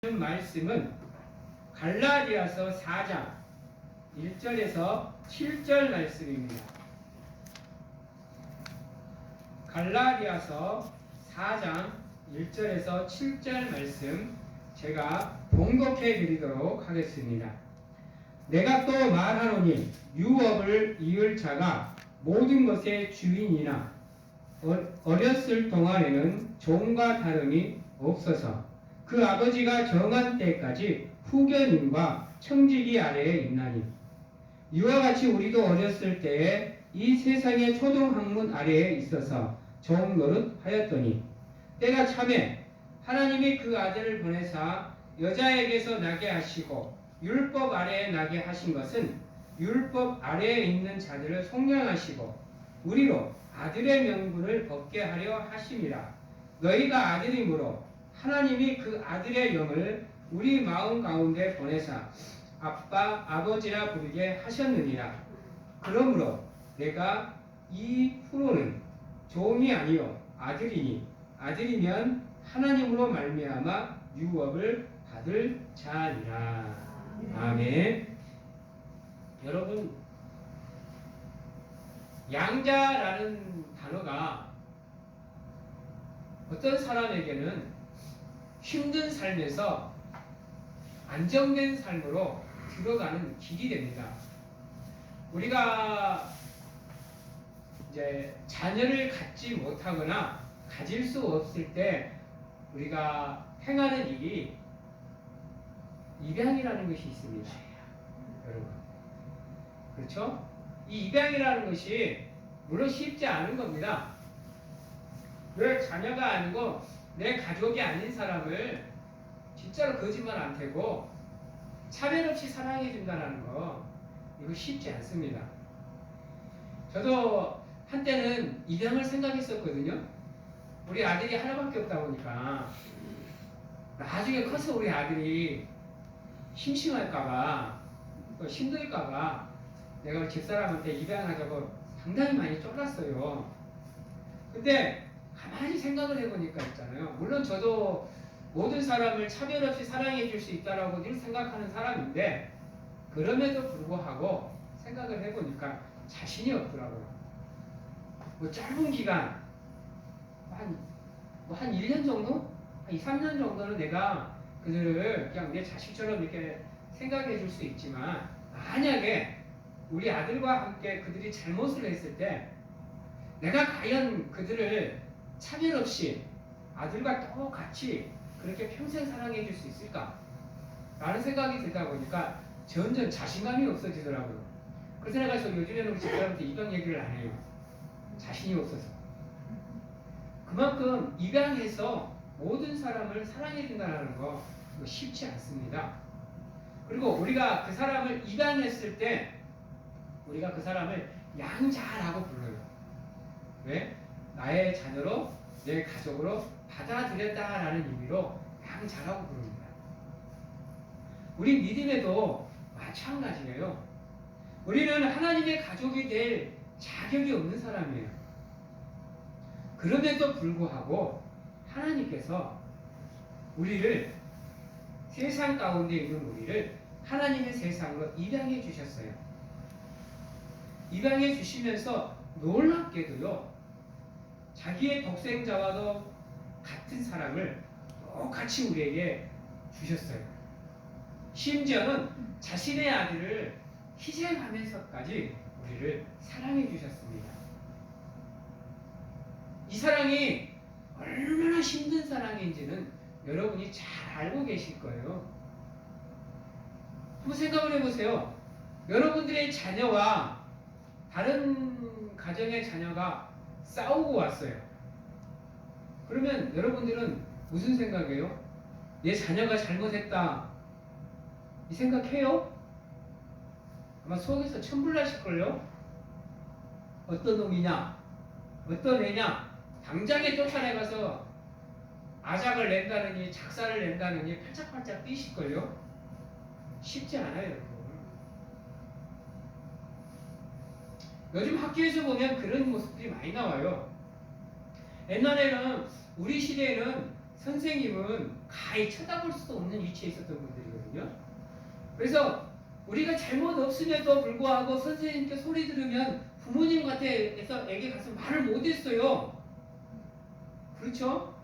말씀은 갈라디아서 4장 1절에서 7절 말씀입니다. 갈라디아서 4장 1절에서 7절 말씀 제가 봉독해 드리도록 하겠습니다. 내가 또 말하노니 유업을 이을 자가 모든 것의 주인이나 어렸을 동안에는 종과 다름이 없어서 그 아버지가 정한 때까지 후견인과 청지기 아래에 있나니 이와 같이 우리도 어렸을 때에 이 세상의 초등학문 아래에 있어서 종 노릇하였더니 때가 차매 하나님이 그 아들을 보내사 여자에게서 나게 하시고 율법 아래에 나게 하신 것은 율법 아래에 있는 자들을 속량하시고 우리로 아들의 명분을 얻게 하려 하심이라. 너희가 아들이므로 하나님이 그 아들의 영을 우리 마음 가운데 보내사 아빠 아버지라 부르게 하셨느니라. 그러므로 내가 이후로는 종이 아니요 아들이니 아들이면 하나님으로 말미암아 유업을 받을 자니라. 아멘. 여러분, 양자라는 단어가 어떤 사람에게는 힘든 삶에서 안정된 삶으로 들어가는 길이 됩니다. 우리가 이제 자녀를 갖지 못하거나 가질 수 없을 때 우리가 행하는 일이 입양이라는 것이 있습니다. 여러분, 그렇죠? 이 입양이라는 것이 물론 쉽지 않은 겁니다. 왜 자녀가 아니고 내 가족이 아닌 사람을 진짜로 거짓말 안 되고 차별 없이 사랑해 준다는 거, 이거 쉽지 않습니다. 저도 한때는 입양을 생각했었거든요. 우리 아들이 하나밖에 없다 보니까 나중에 커서 우리 아들이 심심할까봐 힘들까봐 내가 집사람한테 입양하자고 상당히 많이 쫄랐어요. 근데 가만히 생각을 해보니까 있잖아요. 물론 저도 모든 사람을 차별 없이 사랑해 줄 수 있다라고 늘 생각하는 사람인데 그럼에도 불구하고 생각을 해보니까 자신이 없더라고요. 뭐 짧은 기간 한 1년 정도? 한 2, 3년 정도는 내가 그들을 그냥 내 자식처럼 이렇게 생각해 줄 수 있지만 만약에 우리 아들과 함께 그들이 잘못을 했을 때 내가 과연 그들을 차별 없이 아들과 똑같이 그렇게 평생 사랑해 줄 수 있을까? 라는 생각이 들다 보니까 점점 자신감이 없어지더라고요. 그래서 내가 요즘에는 우리 집사람한테 입양 얘기를 안 해요. 자신이 없어서. 그만큼 입양해서 모든 사람을 사랑해 준다는 거 쉽지 않습니다. 그리고 우리가 그 사람을 입양했을 때 우리가 그 사람을 양자라고 불러요. 왜? 나의 자녀로 내 가족으로 받아들였다라는 의미로 양자라고 부릅니다. 우리 믿음에도 마찬가지예요. 우리는 하나님의 가족이 될 자격이 없는 사람이에요. 그럼에도 불구하고 하나님께서 우리를 세상 가운데 있는 우리를 하나님의 세상으로 입양해 주셨어요. 입양해 주시면서 놀랍게도요, 자기의 독생자와도 같은 사랑을 똑같이 우리에게 주셨어요. 심지어는 자신의 아들을 희생하면서까지 우리를 사랑해 주셨습니다. 이 사랑이 얼마나 힘든 사랑인지는 여러분이 잘 알고 계실 거예요. 한번 생각을 해보세요. 여러분들의 자녀와 다른 가정의 자녀가 싸우고 왔어요. 그러면 여러분들은 무슨 생각이에요? 내 자녀가 잘못했다, 이 생각해요? 아마 속에서 천불나실걸요? 어떤 놈이냐? 어떤 애냐? 당장에 쫓아내가서 아작을 낸다느니 작사를 낸다느니 팔짝팔짝 뛰실걸요? 쉽지 않아요, 여러분. 요즘 학교에서 보면 그런 모습들이 많이 나와요. 옛날에는 우리 시대에는 선생님은 가히 쳐다볼 수도 없는 위치에 있었던 분들이거든요. 그래서 우리가 잘못 없음에도 불구하고 선생님께 소리 들으면 부모님 곁에서 애기 가서 말을 못했어요. 그렇죠?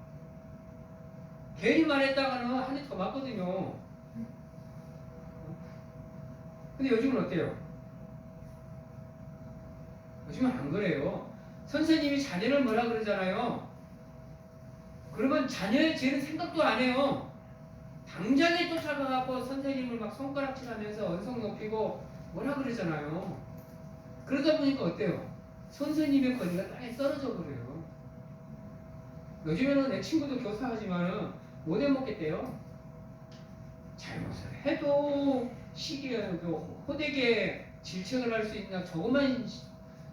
괜히 말했다가는 한 대 더 맞거든요. 근데 요즘은 어때요? 요즘은 안 그래요. 선생님이 자녀를 뭐라 그러잖아요. 그러면 자녀의 죄는 생각도 안 해요. 당장에 쫓아가갖고 선생님을 막 손가락질하면서 언성 높이고 뭐라 그러잖아요. 그러다 보니까 어때요? 선생님의 권위가 땅에 떨어져 버려요. 요즘에는 내 친구도 교사하지만은 못 해먹겠대요. 잘못을 해도 호되게 질책을 할 수 있나. 저것만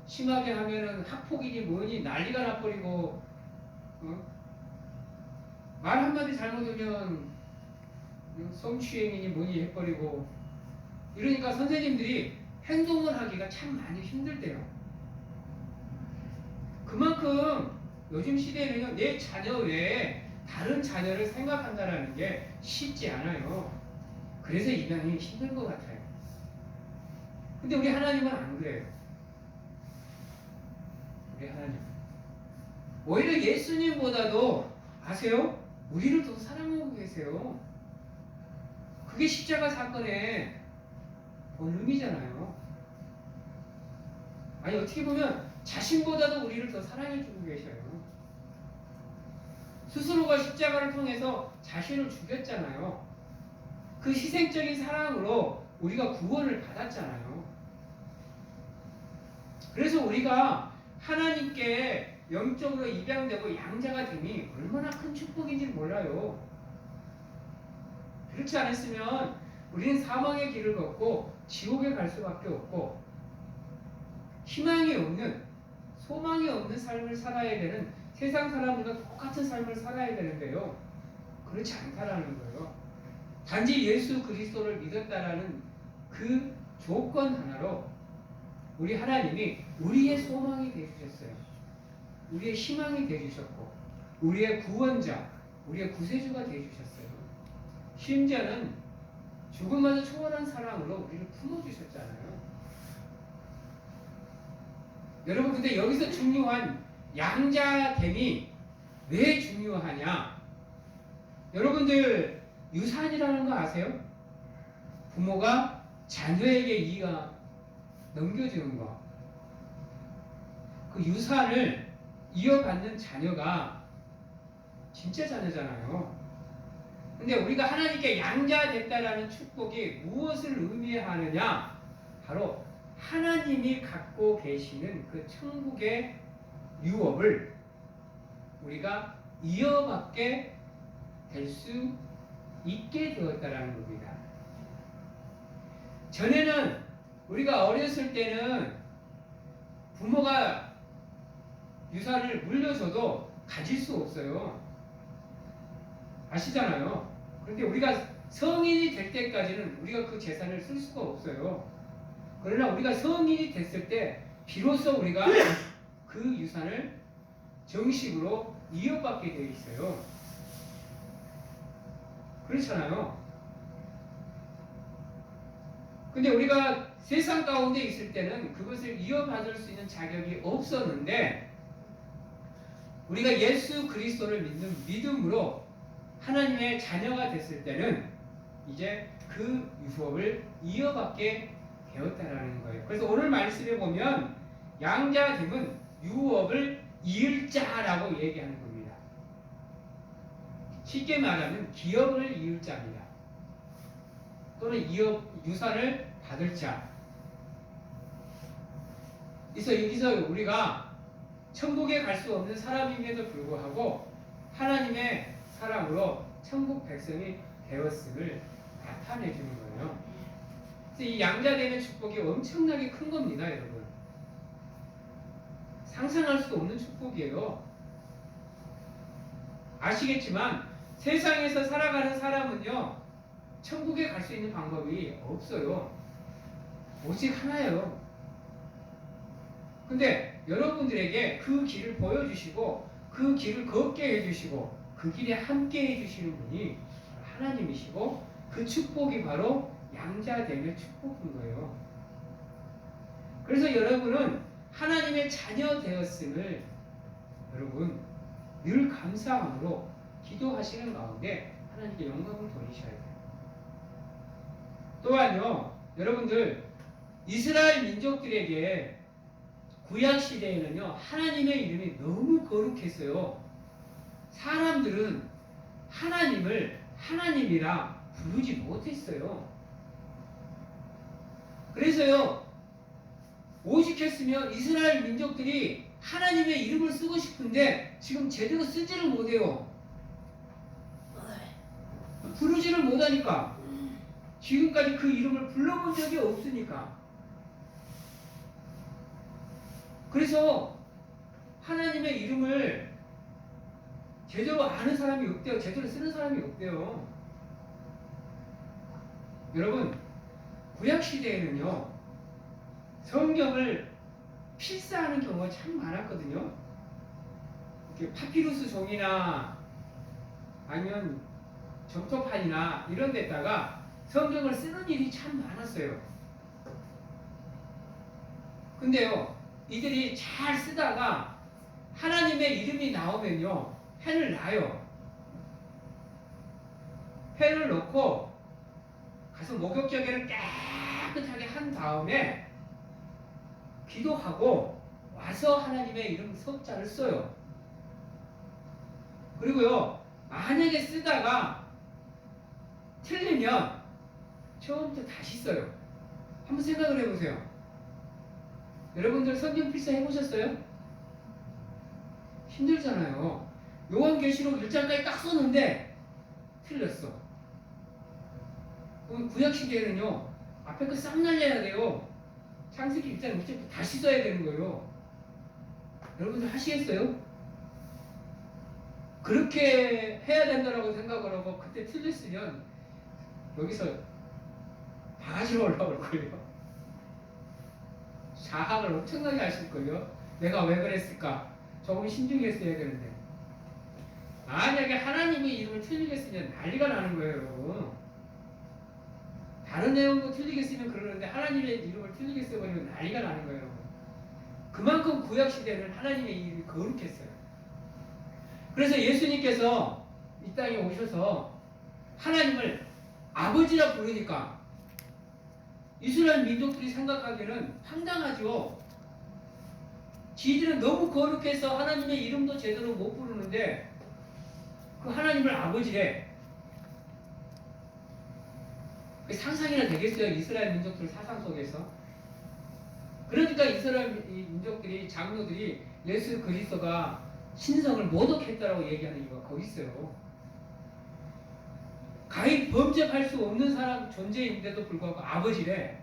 심하게 하면은 학폭이니 뭐니 난리가 나버리고, 말 한마디 잘못하면 성추행이니 뭐니 해버리고, 이러니까 선생님들이 행동을 하기가 참 많이 힘들대요. 그만큼 요즘 시대에는 내 자녀 외에 다른 자녀를 생각한다는 게 쉽지 않아요. 그래서 입양이 힘든 것 같아요. 근데 우리 하나님은 안 그래요. 우리 하나님 오히려 예수님보다도 아세요? 우리를 더 사랑하고 계세요. 그게 십자가 사건의 본의미잖아요. 아니 어떻게 보면 자신보다도 우리를 더 사랑해주고 계셔요. 스스로가 십자가를 통해서 자신을 죽였잖아요. 그 희생적인 사랑으로 우리가 구원을 받았잖아요. 그래서 우리가 하나님께 영적으로 입양되고 양자가 됨이 얼마나 큰 축복인지 몰라요. 그렇지 않았으면 우리는 사망의 길을 걷고 지옥에 갈 수밖에 없고 희망이 없는, 소망이 없는 삶을 살아야 되는, 세상 사람들과 똑같은 삶을 살아야 되는데요. 그렇지 않다라는 거예요. 단지 예수 그리스도를 믿었다라는 그 조건 하나로 우리 하나님이 우리의 소망이 되어주셨어요. 우리의 희망이 되어주셨고 우리의 구원자, 우리의 구세주가 되어주셨어요. 심지어는 죽음마저 초월한 사랑으로 우리를 품어주셨잖아요. 여러분, 근데 여기서 중요한 양자됨이 왜 중요하냐? 여러분들 유산이라는 거 아세요? 부모가 자녀에게 이가 넘겨주는 거. 그 유산을 이어받는 자녀가 진짜 자녀잖아요. 근데 우리가 하나님께 양자됐다라는 축복이 무엇을 의미하느냐? 바로 하나님이 갖고 계시는 그 천국의 유업을 우리가 이어받게 될 수 있게 되었다라는 겁니다. 전에는 우리가 어렸을 때는 부모가 유산을 물려줘도 가질 수 없어요. 아시잖아요. 그런데 우리가 성인이 될 때까지는 우리가 그 재산을 쓸 수가 없어요. 그러나 우리가 성인이 됐을 때 비로소 우리가 그 유산을 정식으로 이어받게 되어 있어요. 그렇잖아요. 근데 우리가 세상 가운데 있을 때는 그것을 이어받을 수 있는 자격이 없었는데 우리가 예수 그리스도를 믿는 믿음으로 하나님의 자녀가 됐을 때는 이제 그 유업을 이어받게 되었다라는 거예요. 그래서 오늘 말씀에 보면 양자됨은 유업을 이을 자라고 얘기하는 겁니다. 쉽게 말하면 기업을 이을 자입니다. 또는 유산을 받을 자. 그래서 여기서 우리가 천국에 갈 수 없는 사람임에도 불구하고 하나님의 사랑으로 천국 백성이 되었음을 나타내 주는 거예요. 그래서 이 양자되는 축복이 엄청나게 큰 겁니다, 여러분. 상상할 수 없는 축복이에요. 아시겠지만 세상에서 살아가는 사람은요, 천국에 갈 수 있는 방법이 없어요. 오직 하나예요. 근데 여러분들에게 그 길을 보여주시고 그 길을 걷게 해주시고 그 그 길에 함께 해주시는 분이 하나님이시고 그 축복이 바로 양자됨의 축복인 거예요. 그래서 여러분은 하나님의 자녀 되었음을 여러분 늘 감사함으로 기도하시는 가운데 하나님께 영광을 돌리셔야 돼요. 또한요, 여러분들 이스라엘 민족들에게 구약 시대에는요 하나님의 이름이 너무 거룩했어요. 사람들은 하나님을 하나님이라 부르지 못했어요. 그래서요 오죽했으면 이스라엘 민족들이 하나님의 이름을 쓰고 싶은데 지금 제대로 쓰지를 못해요. 부르지를 못하니까. 지금까지 그 이름을 불러본 적이 없으니까. 그래서 하나님의 이름을 제대로 아는 사람이 없대요. 제대로 쓰는 사람이 없대요. 여러분, 구약시대에는요 성경을 필사하는 경우가 참 많았거든요. 이렇게 파피루스 종이나 아니면 점토판이나 이런 데다가 성경을 쓰는 일이 참 많았어요. 근데요 이들이 잘 쓰다가 하나님의 이름이 나오면요 펜을 놔요. 펜을 놓고 가서 목욕제기를 깨끗하게 한 다음에 기도하고 와서 하나님의 이름 석자를 써요. 그리고요 만약에 쓰다가 틀리면 처음부터 다시 써요. 한번 생각을 해보세요. 여러분들 성경 필사 해보셨어요? 힘들잖아요. 요한계시록 1장까지 딱 썼는데 틀렸어. 구약시대에는요 앞에 거 싹 날려야 돼요. 창세기 1장 1절부터 다시 써야 되는 거예요. 여러분들 하시겠어요? 그렇게 해야 된다고 생각을 하고 그때 틀렸으면 여기서 바가지로 올라올 거예요. 자학을 엄청나게 하실 거예요. 내가 왜 그랬을까? 조금 신중했어야 되는데. 만약에 하나님의 이름을 틀리게 쓰면 난리가 나는 거예요. 다른 내용도 틀리게 쓰면 그러는데 하나님의 이름을 틀리게 써버리면 난리가 나는 거예요. 그만큼 구약시대는 하나님의 이름이 거룩했어요. 그래서 예수님께서 이 땅에 오셔서 하나님을 아버지라 부르니까 이스라엘 민족들이 생각하기에는 황당하죠. 지들은 너무 거룩해서 하나님의 이름도 제대로 못 부르는데 그 하나님을 아버지래. 상상이나 되겠어요? 이스라엘 민족들 사상 속에서. 그러니까 이스라엘 민족들이 장로들이 예수 그리스도가 신성을 모독했다라고 얘기하는 이유가 거기 있어요. 가히 범죄할 수 없는 사람 존재인데도 불구하고 아버지래.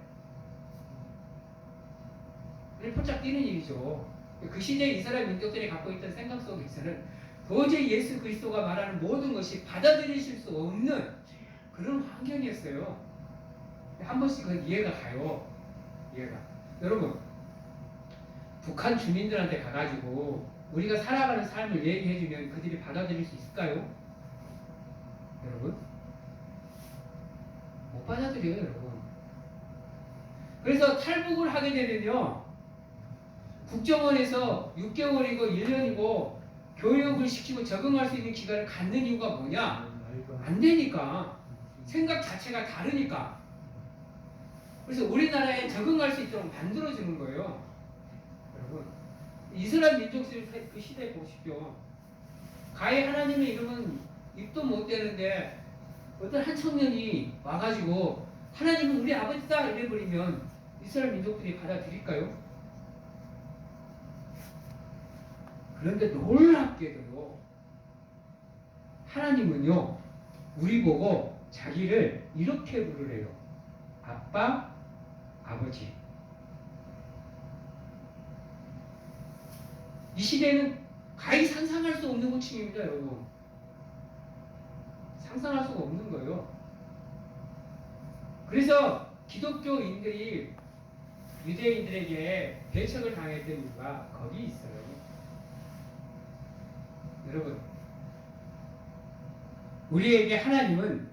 폴짝 뛰는 일이죠. 그 시대 이스라엘 민족들이 갖고 있던 생각 속에서는 도저히 예수 그리스도가 말하는 모든 것이 받아들이실 수 없는 그런 환경이었어요. 한 번씩 그 이해가 가요. 이해가. 여러분, 북한 주민들한테 가가지고 우리가 살아가는 삶을 얘기해주면 그들이 받아들일 수 있을까요? 여러분? 못 받아들여요, 여러분. 그래서 탈북을 하게 되면요, 국정원에서 6개월이고 1년이고 교육을 시키고 적응할 수 있는 기간을 갖는 이유가 뭐냐? 안 되니까. 생각 자체가 다르니까. 그래서 우리나라에 적응할 수 있도록 만들어주는 거예요. 여러분, 이스라엘 민족들 그 시대에 보십시오. 가히 하나님의 이름은 입도 못 대는데 어떤 한 청년이 와가지고 하나님은 우리 아버지다 이래버리면 이스라엘 민족들이 받아들일까요? 그런데 놀랍게도요, 하나님은요 우리 보고 자기를 이렇게 부르래요. 아빠, 아버지. 이 시대는 가히 상상할 수 없는 호칭입니다, 여러분. 상상할 수가 없는 거예요. 그래서 기독교인들이 유대인들에게 배척을 당했던 이유가 거기 있어요. 여러분, 우리에게 하나님은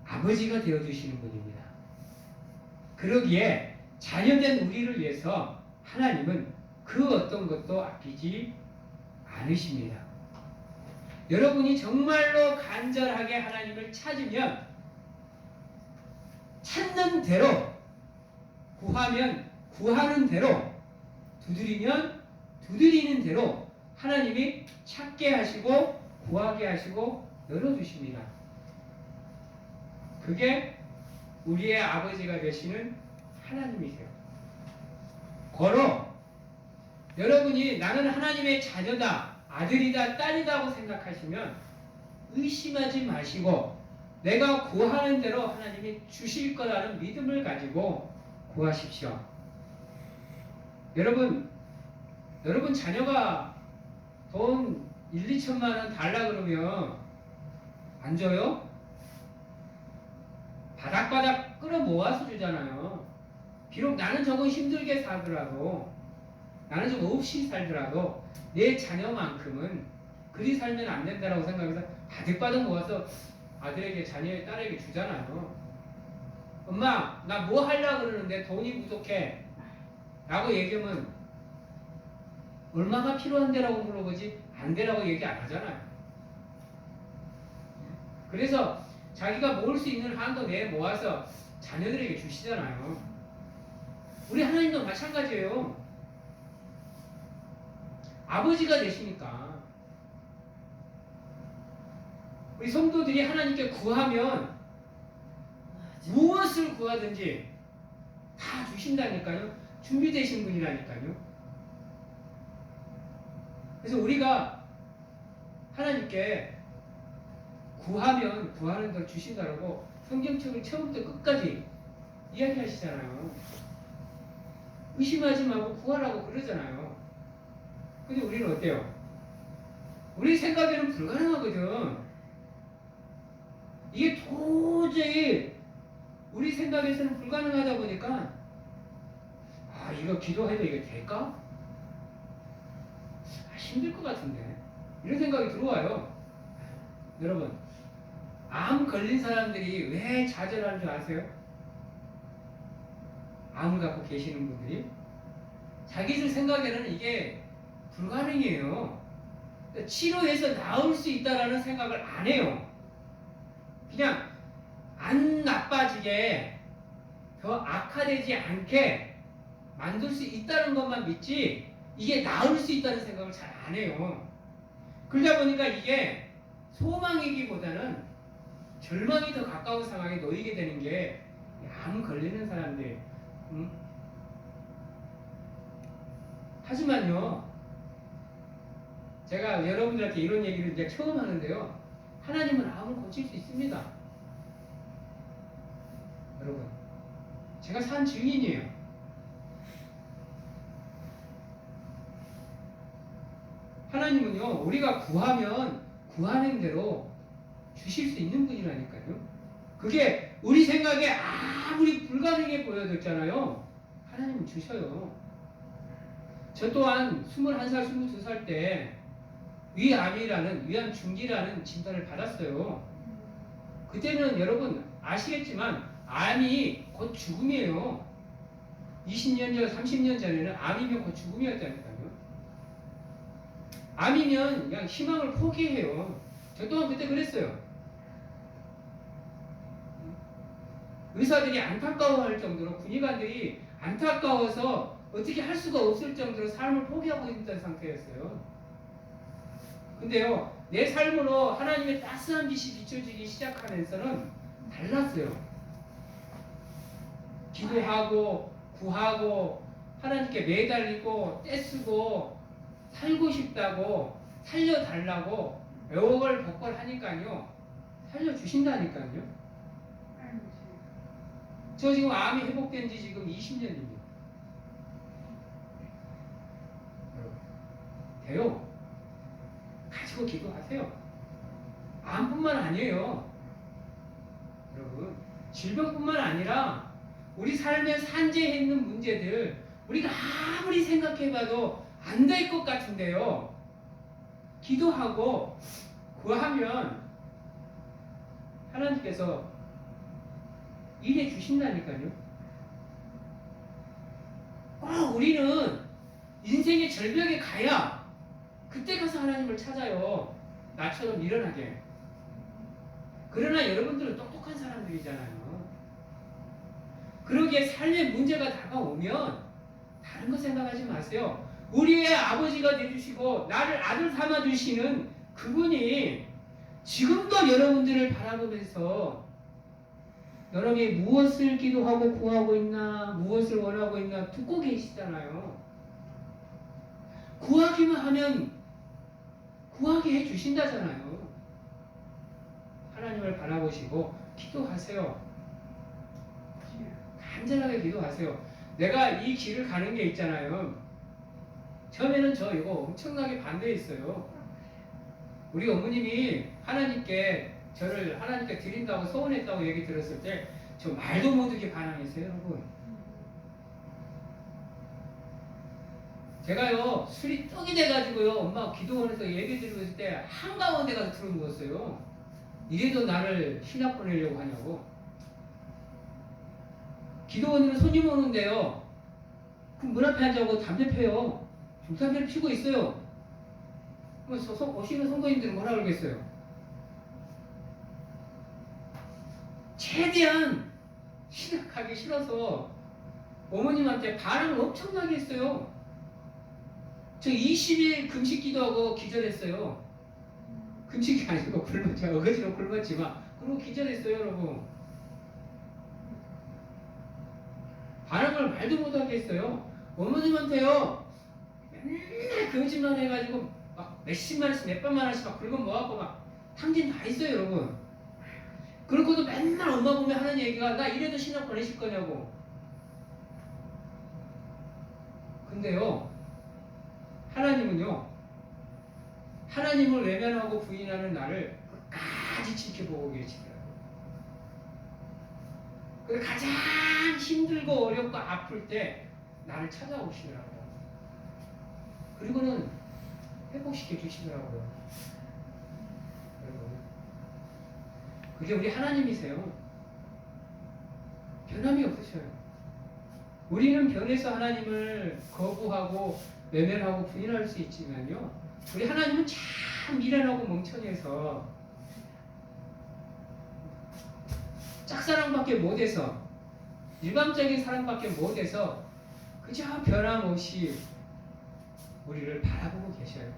아버지가 되어주시는 분입니다. 그러기에 자녀된 우리를 위해서 하나님은 그 어떤 것도 아끼지 않으십니다. 여러분이 정말로 간절하게 하나님을 찾으면 찾는 대로, 구하면 구하는 대로, 두드리면 두드리는 대로 하나님이 찾게 하시고 구하게 하시고 열어주십니다. 그게 우리의 아버지가 되시는 하나님이세요. 고로 여러분이 나는 하나님의 자녀다, 아들이다, 딸이다고 생각하시면 의심하지 마시고 내가 구하는 대로 하나님이 주실 거라는 믿음을 가지고 구하십시오. 여러분 자녀가 돈 1, 2천만 원 달라 그러면 안 줘요? 바닥바닥 끌어 모아서 주잖아요. 비록 나는 조금 힘들게 살더라도, 나는 좀 없이 살더라도 내 자녀만큼은 그리 살면 안 된다라고 생각해서 바득바득 모아서 아들에게, 자녀의 딸에게 주잖아요. 엄마, 나 뭐 하려고 그러는데 돈이 부족해 라고 얘기하면 얼마가 필요한데라고 물어보지 안 되라고 얘기 안 하잖아요. 그래서 자기가 모을 수 있는 한도 내에 모아서 자녀들에게 주시잖아요. 우리 하나님도 마찬가지예요. 아버지가 되시니까 우리 성도들이 하나님께 구하면 무엇을 구하든지 다 주신다니까요. 준비되신 분이라니까요. 그래서 우리가 하나님께 구하면 구하는 대로 주신다라고 성경책을 처음부터 끝까지 이야기하시잖아요. 의심하지 말고 구하라고 그러잖아요. 근데 우리는 어때요? 우리 생각에는 불가능하거든. 이게 도저히 우리 생각에서는 불가능하다 보니까 이거 기도해도 이게 될까? 힘들 것 같은데 이런 생각이 들어와요. 여러분, 암 걸린 사람들이 왜 좌절하는 줄 아세요? 암을 갖고 계시는 분들이 자기들 생각에는 이게 불가능해요. 치료해서 나을 수 있다라는 생각을 안 해요. 그냥 안 나빠지게, 더 악화되지 않게 만들 수 있다는 것만 믿지 이게 나을 수 있다는 생각을 잘 안 해요. 그러다 보니까 이게 소망이기보다는 절망이 더 가까운 상황에 놓이게 되는 게 암 걸리는 사람들. 하지만요, 제가 여러분들한테 이런 얘기를 이제 처음 하는데요, 하나님은 암을 고칠 수 있습니다. 여러분, 제가 산 증인이에요. 하나님은요, 우리가 구하면 구하는 대로 주실 수 있는 분이라니까요. 그게 우리 생각에 아무리 불가능해 보여졌잖아요. 하나님은 주셔요. 저 또한 21살, 22살 때 위암 중기라는 진단을 받았어요. 그때는 여러분 아시겠지만 암이 곧 죽음이에요. 20년 전, 30년 전에는 암이면 곧 죽음이었다니까요. 암이면 그냥 희망을 포기해요. 저 또한 그때 그랬어요. 의사들이 안타까워할 정도로, 군의관들이 안타까워서 어떻게 할 수가 없을 정도로 삶을 포기하고 있던 상태였어요. 근데요, 내 삶으로 하나님의 따스한 빛이 비춰지기 시작하면서는 달랐어요. 기도하고 구하고 하나님께 매달리고 떼쓰고 살고 싶다고 살려달라고 애월복걸 하니까요, 살려주신다니까요. 저 지금 암이 회복된 지 지금 20년입니다. 돼요. 가지고 기도하세요. 암뿐만 아니에요. 여러분, 질병뿐만 아니라 우리 삶에 산재해 있는 문제들, 우리가 아무리 생각해봐도 안 될 것 같은데요, 기도하고 구하면 하나님께서 일해 주신다니까요. 꼭 우리는 인생의 절벽에 가야 그때 가서 하나님을 찾아요. 나처럼 일어나게. 그러나 여러분들은 똑똑한 사람들이잖아요. 그러기에 삶의 문제가 다가오면 다른 거 생각하지 마세요. 우리의 아버지가 되주시고 나를 아들 삼아주시는 그분이 지금도 여러분들을 바라보면서 여러분이 무엇을 기도하고 구하고 있나, 무엇을 원하고 있나 듣고 계시잖아요. 구하기만 하면 구하게 해주신다잖아요. 하나님을 바라보시고 기도하세요. 간절하게 기도하세요. 내가 이 길을 가는 게 있잖아요. 처음에는 저 이거 엄청나게 반대했어요. 우리 어머님이 저를 하나님께 드린다고 소원했다고 얘기 들었을 때 저 말도 못하게 반항했어요, 여러분. 제가요 술이 떡이 돼가지고요 엄마 기도원에서 얘기 드리고 있을 때 한가운데 가서 들어 누웠어요. 이래도 나를 신학 보내려고 하냐고. 기도원에는 손님 오는데요. 그 문 앞에 앉아고 담배 펴요. 중담배를 피고 있어요. 그럼 오시는 성도님들은 뭐라 그러겠어요? 최대한 신학하기 싫어서 어머님한테 반항을 엄청나게 했어요. 저 20일 금식 기도하고 기절했어요. 금식이 아니고 굶었죠. 어거지로 굶었지만 그리고 기절했어요, 여러분. 반항을 말도 못하게 했어요. 어머님한테요 맨날 거짓말 해가지고 막 몇십만 원씩 몇백만 원씩 막 긁어 모아갖고 막 탕진 다 했어요, 여러분. 그러고도 맨날 엄마 보면 하는 얘기가 나 이래도 신학 보내실 거냐고. 근데요 하나님은요 하나님을 외면하고 부인하는 나를 끝까지 지켜보고 계시더라고요. 그래서 가장 힘들고 어렵고 아플 때 나를 찾아오시더라고요. 그리고는 회복시켜 주시더라고요. 여러분, 그게 우리 하나님이세요. 변함이 없으셔요. 우리는 변해서 하나님을 거부하고 외면하고 부인할 수 있지만요, 우리 하나님은 참 미련하고 멍청해서 짝사랑밖에 못해서 일방적인 사랑밖에 못해서 그저 변함없이 우리를 바라보고 계셔요.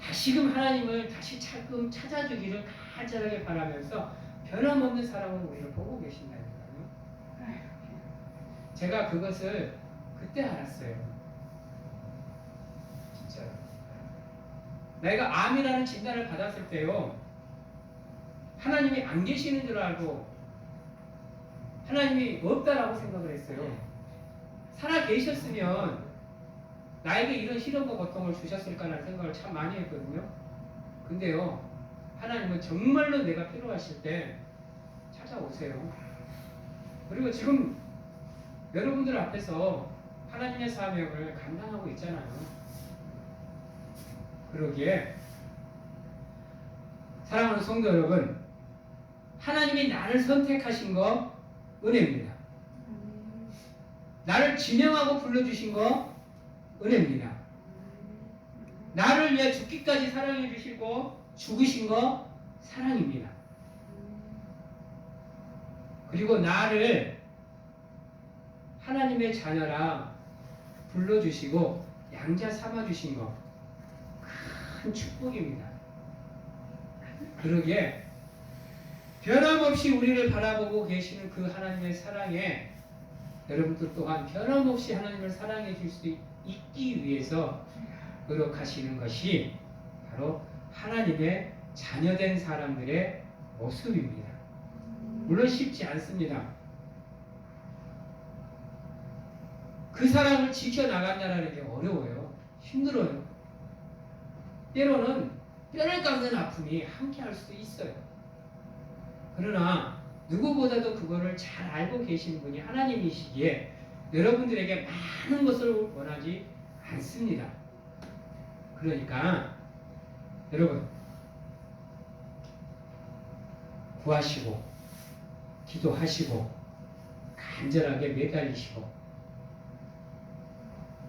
다시금 하나님을 다시 차츰 찾아주기를 간절하게 바라면서 변함없는 사랑으로 우리를 보고 계신다니까요. 제가 그것을 그때 알았어요. 진짜 내가 암이라는 진단을 받았을 때요, 하나님이 안 계시는 줄 알고 하나님이 없다라고 생각을 했어요. 살아 계셨으면 나에게 이런 시련과 고통을 주셨을까라는 생각을 참 많이 했거든요. 근데요, 하나님은 정말로 내가 필요하실 때 찾아오세요. 그리고 지금 여러분들 앞에서 하나님의 사명을 감당하고 있잖아요. 그러기에 사랑하는 성도 여러분, 하나님이 나를 선택하신 거 은혜입니다. 나를 지명하고 불러주신 거 은혜입니다. 나를 위해 죽기까지 사랑해 주시고 죽으신 거 사랑입니다. 그리고 나를 하나님의 자녀라 불러주시고 양자 삼아주신 거 큰 축복입니다. 그러기에 변함없이 우리를 바라보고 계시는 그 하나님의 사랑에 여러분들 또한 변함없이 하나님을 사랑해 줄 수 있기 위해서 노력하시는 것이 바로 하나님의 자녀된 사람들의 모습입니다. 물론 쉽지 않습니다. 그 사랑을 지켜나간다는 게 어려워요. 힘들어요. 때로는 뼈를 깎는 아픔이 함께 할 수도 있어요. 그러나 누구보다도 그거를 잘 알고 계신 분이 하나님이시기에 여러분들에게 많은 것을 원하지 않습니다. 그러니까 여러분, 구하시고 기도하시고 간절하게 매달리시고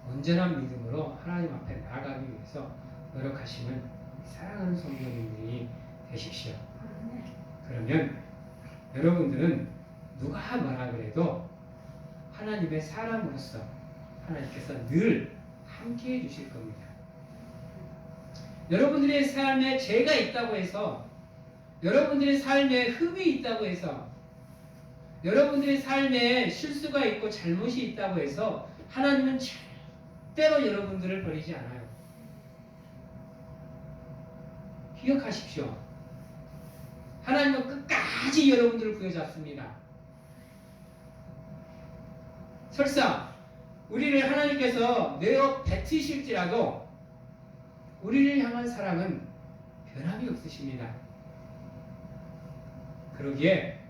온전한 믿음으로 하나님 앞에 나아가기 위해서 노력하시는 사랑하는 성도님들이 되십시오. 그러면 여러분들은 누가 뭐라 그래도 하나님의 사람으로서 하나님께서 늘 함께 해주실 겁니다. 여러분들의 삶에 죄가 있다고 해서, 여러분들의 삶에 흠이 있다고 해서, 여러분들의 삶에 실수가 있고 잘못이 있다고 해서 하나님은 절대로 여러분들을 버리지 않아요. 기억하십시오. 하나님은 끝까지 여러분들을 부여잡습니다. 설사 우리를 하나님께서 내어 뱉으실지라도 우리를 향한 사랑은 변함이 없으십니다. 그러기에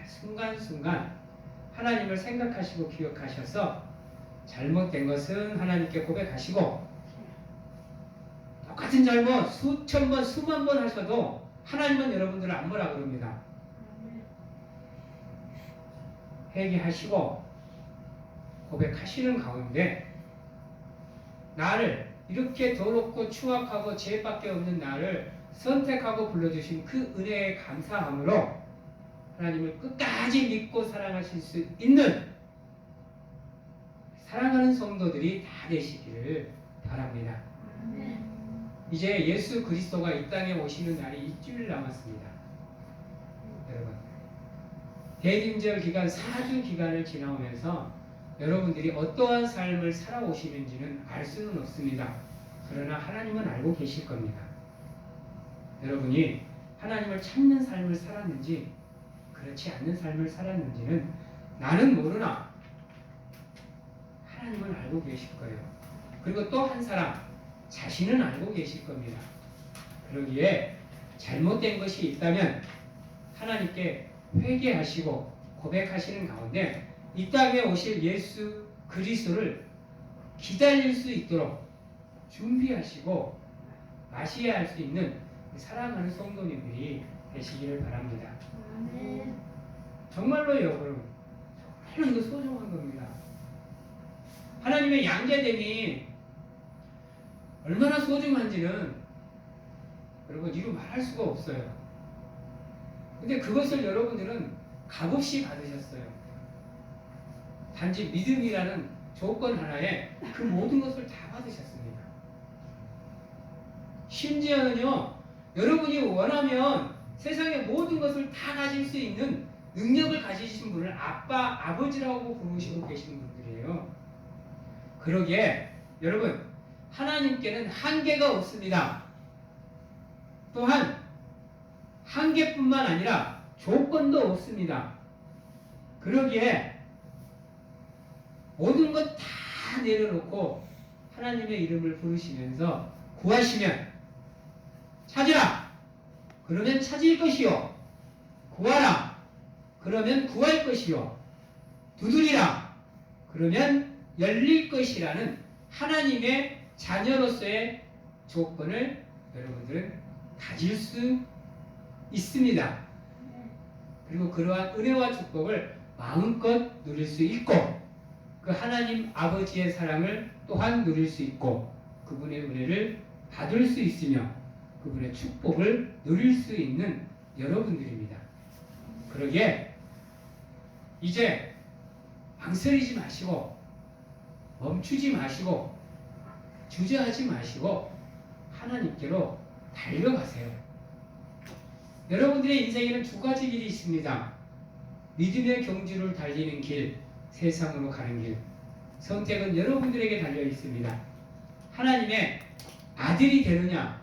순간순간 하나님을 생각하시고 기억하셔서 잘못된 것은 하나님께 고백하시고, 똑같은 잘못 수천 번 수만 번 하셔도 하나님은 여러분들을 안 뭐라 그럽니다. 회개하시고 고백하시는 가운데 나를 이렇게 더럽고 추악하고 죄밖에 없는 나를 선택하고 불러주신 그 은혜에 감사함으로 하나님을 끝까지 믿고 사랑하실 수 있는 사랑하는 성도들이 다 되시기를 바랍니다. 이제 예수 그리스도가 이 땅에 오시는 날이 일주일 남았습니다. 여러분, 대림절 기간 4주 기간을 지나오면서 여러분들이 어떠한 삶을 살아오시는지는 알 수는 없습니다. 그러나 하나님은 알고 계실 겁니다. 여러분이 하나님을 찾는 삶을 살았는지 그렇지 않는 삶을 살았는지는 나는 모르나 하나님은 알고 계실 거예요. 그리고 또 한 사람 자신은 알고 계실 겁니다. 그러기에 잘못된 것이 있다면 하나님께 회개하시고 고백하시는 가운데 이 땅에 오실 예수 그리스도를 기다릴 수 있도록 준비하시고 맞이해야 할 수 있는 사랑하는 성도님들이 되시기를 바랍니다. 정말로요, 여러분. 정말로 이거 소중한 겁니다. 하나님의 양자됨이 얼마나 소중한지는 여러분 이루 말할 수가 없어요. 근데 그것을 여러분들은 값없이 받으셨어요. 단지 믿음이라는 조건 하나에 그 모든 것을 다 받으셨습니다. 심지어는요, 여러분이 원하면 세상의 모든 것을 다 가질 수 있는 능력을 가지신 분을 아빠, 아버지라고 부르시고 계시는 분들이에요. 그러기에 여러분, 하나님께는 한계가 없습니다. 또한 한계뿐만 아니라 조건도 없습니다. 그러기에 모든 것 다 내려놓고 하나님의 이름을 부르시면서 구하시면 찾으라 그러면 찾을 것이요, 구하라 그러면 구할 것이요, 두드리라 그러면 열릴 것이라는 하나님의 자녀로서의 조건을 여러분들은 가질 수 있습니다. 그리고 그러한 은혜와 축복을 마음껏 누릴 수 있고 그 하나님 아버지의 사랑을 또한 누릴 수 있고 그분의 은혜를 받을 수 있으며 그분의 축복을 누릴 수 있는 여러분들입니다. 그러기에 이제 망설이지 마시고 멈추지 마시고 주저하지 마시고 하나님께로 달려가세요. 여러분들의 인생에는 두 가지 길이 있습니다. 믿음의 경주를 달리는 길, 세상으로 가는 길. 선택은 여러분들에게 달려 있습니다. 하나님의 아들이 되느냐,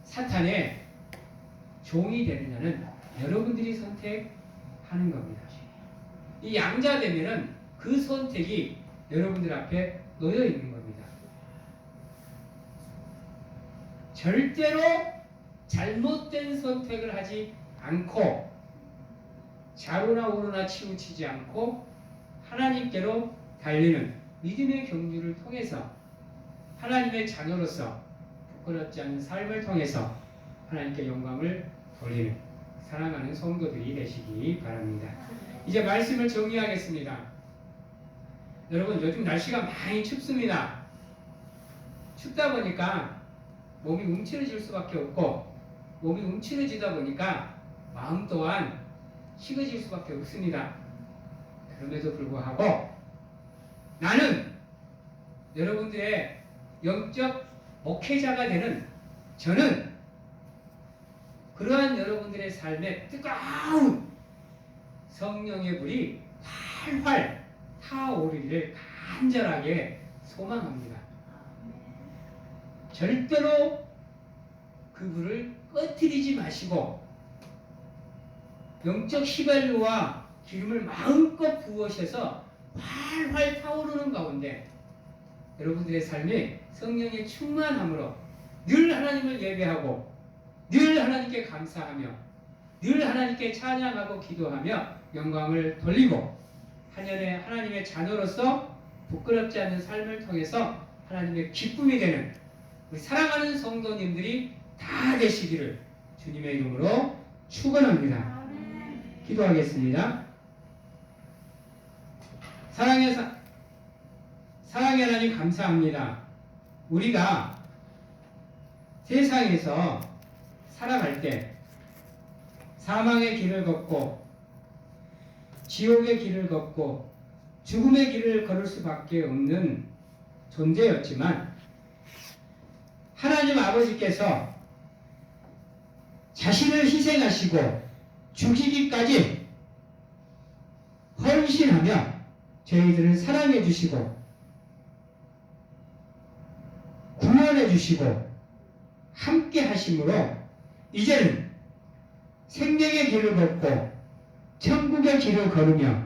사탄의 종이 되느냐는 여러분들이 선택하는 겁니다. 이 양자 되면은 그 선택이 여러분들 앞에 놓여 있는 겁니다. 절대로 잘못된 선택을 하지 않고 좌로나 우로나 치우치지 않고 하나님께로 달리는 믿음의 경주를 통해서 하나님의 자녀로서 부끄럽지 않은 삶을 통해서 하나님께 영광을 돌리는 사랑하는 성도들이 되시기 바랍니다. 이제 말씀을 정리하겠습니다. 여러분, 요즘 날씨가 많이 춥습니다. 춥다 보니까 몸이 움츠러질 수밖에 없고, 몸이 움츠러지다 보니까 마음 또한 식어질 수밖에 없습니다. 그럼에도 불구하고 나는 여러분들의 영적 목회자가 되는 저는 그러한 여러분들의 삶에 뜨거운 성령의 불이 활활 타오르기를 간절하게 소망합니다. 절대로 그 불을 꺼뜨리지 마시고 영적 휘발유와 기름을 마음껏 부으셔서 활활 타오르는 가운데 여러분들의 삶이 성령의 충만함으로 늘 하나님을 예배하고 늘 하나님께 감사하며 늘 하나님께 찬양하고 기도하며 영광을 돌리고 한연의 하나님의 자녀로서 부끄럽지 않은 삶을 통해서 하나님의 기쁨이 되는 우리 사랑하는 성도님들이 다 되시기를 주님의 이름으로 축원합니다. 기도하겠습니다. 사랑의 하나님 감사합니다. 우리가 세상에서 살아갈 때 사망의 길을 걷고 지옥의 길을 걷고 죽음의 길을 걸을 수밖에 없는 존재였지만 하나님 아버지께서 자신을 희생하시고 죽이기까지 헌신하며 저희들을 사랑해 주시고 구원해 주시고 함께 하심으로 이제는 생명의 길을 걷고 천국의 길을 걸으며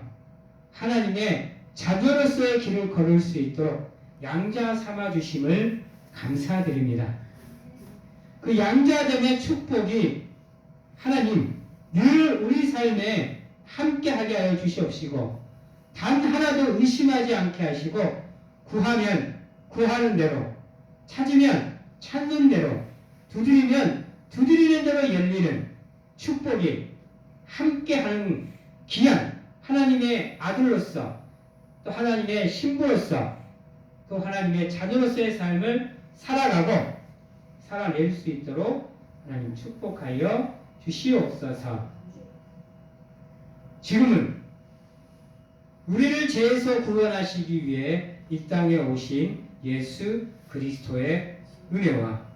하나님의 자녀로서의 길을 걸을 수 있도록 양자 삼아 주심을 감사드립니다. 그 양자됨의 축복이 하나님 늘 우리 삶에 함께하게 하여 주시옵시고 단 하나도 의심하지 않게 하시고 구하면 구하는 대로 찾으면 찾는 대로 두드리면 두드리는 대로 열리는 축복이 함께하는 귀한 하나님의 아들로서 또 하나님의 신부로서 또 하나님의 자녀로서의 삶을 살아가고 살아낼 수 있도록 하나님 축복하여 주시옵소서. 지금은 우리를 죄에서 구원하시기 위해 이 땅에 오신 예수 그리스도의 은혜와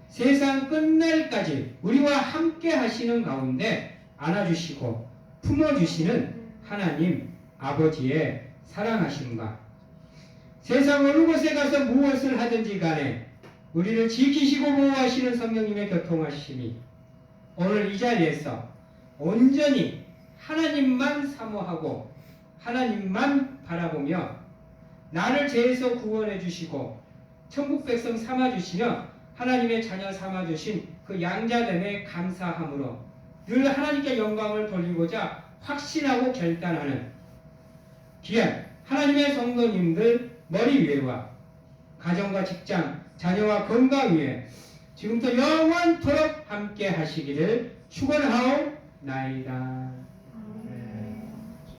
세상 끝날까지 우리와 함께 하시는 가운데 안아주시고 품어주시는 하나님 아버지의 사랑하심과 세상 어느 곳에 가서 무엇을 하든지 간에 우리를 지키시고 보호하시는 성령님의 교통하심이 오늘 이 자리에서 온전히 하나님만 사모하고 하나님만 바라보며 나를 죄에서 구원해 주시고 천국 백성 삼아 주시며 하나님의 자녀 삼아 주신 그 양자됨에 감사함으로 늘 하나님께 영광을 돌리고자 확신하고 결단하는 귀한 하나님의 성도님들 머리 위에와 가정과 직장, 자녀와 건강 위에 지금부터 영원토록 함께 하시기를 축원하옵나이다.